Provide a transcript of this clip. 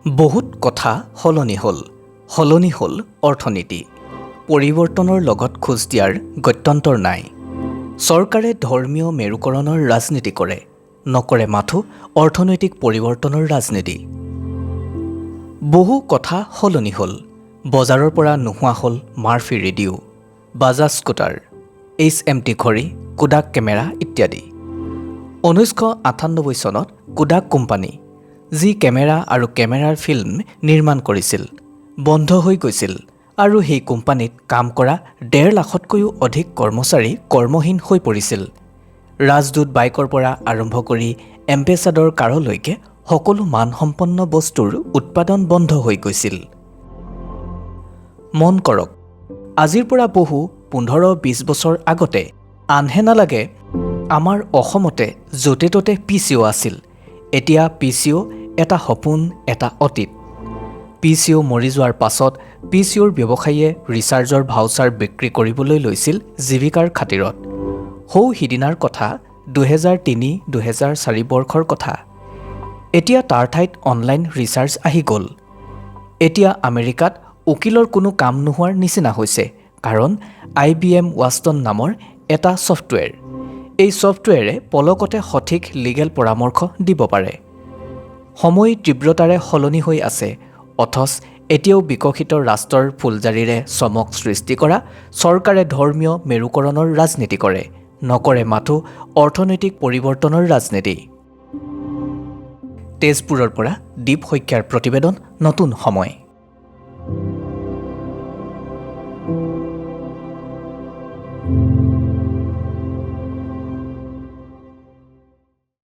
বহুত কথা সলনি হ'ল অৰ্থনীতি। পৰিৱৰ্তনৰ লগত খোজ দিয়াৰ গত্যন্তৰ নাই। চৰকাৰে ধৰ্মীয় মেৰুকৰণৰ ৰাজনীতি কৰে, নকৰে মাথো অৰ্থনৈতিক পৰিৱৰ্তনৰ ৰাজনীতি। বহু কথা সলনি হ'ল। বজাৰৰ পৰা নোহোৱা হ'ল Murphy radio', Bajaj scooter, HMT ঘড়ী, কোডাক কেমেৰা ইত্যাদি। 1998 চনত কোডাক কোম্পানী, যি কেমেৰা আৰু কেমেৰাৰ ফিল্ম নিৰ্মাণ কৰিছিল, বন্ধ হৈ গৈছিল আৰু সেই কোম্পানীত কাম কৰা 1.5 লাখতকৈও অধিক কৰ্মচাৰী কৰ্মহীন হৈ পৰিছিল। ৰাজদূত বাইকৰ পৰা আৰম্ভ কৰি এম্বেচাডৰ কাৰলৈকে সকলো মানসম্পন্ন বস্তুৰ উৎপাদন বন্ধ হৈ গৈছিল। মন কৰক, আজিৰ পৰা বহু 15-20 বছৰ আগতে আনহে নালাগে আমাৰ অসমতে য'তে ত'তে PCO আছিল। এতিয়া PCO এটা সপোন, এটা অতীত। PCO মৰি যোৱাৰ পাছত PCOৰ ব্যৱসায়ীয়ে ৰিচাৰ্জৰ ভাউচাৰ বিক্ৰী কৰিবলৈ লৈছিল জীৱিকাৰ খাতিৰত। সিদিনাৰ কথা 2003-2004 বৰ্ষৰ কথা। এতিয়া তাৰ ঠাইত অনলাইন ৰিচাৰ্জ আহি গ'ল। এতিয়া আমেৰিকাত উকিলৰ কোনো কাম নোহোৱাৰ নিচিনা হৈছে, কাৰণ IBM ৱাটছন নামৰ এটা ছফ্টৱেৰ। এই ছফ্টৱেৰে পলকতে সঠিক লিগেল পৰামৰ্শ দিব পাৰে। সময় তীব্ৰতাৰে সলনি হৈ আছে, অথচ এতিয়াও বিকশিত ৰাষ্ট্ৰৰ ফুলজাৰিৰে চমক সৃষ্টি কৰা চৰকাৰে ধৰ্মীয় মেৰুকৰণৰ ৰাজনীতি কৰে, নকৰে মাথো অৰ্থনৈতিক পৰিৱৰ্তনৰ ৰাজনীতি। তেজপুৰৰ পৰা দীপ শইকীয়াৰ প্ৰতিবেদন, নতুন সময়।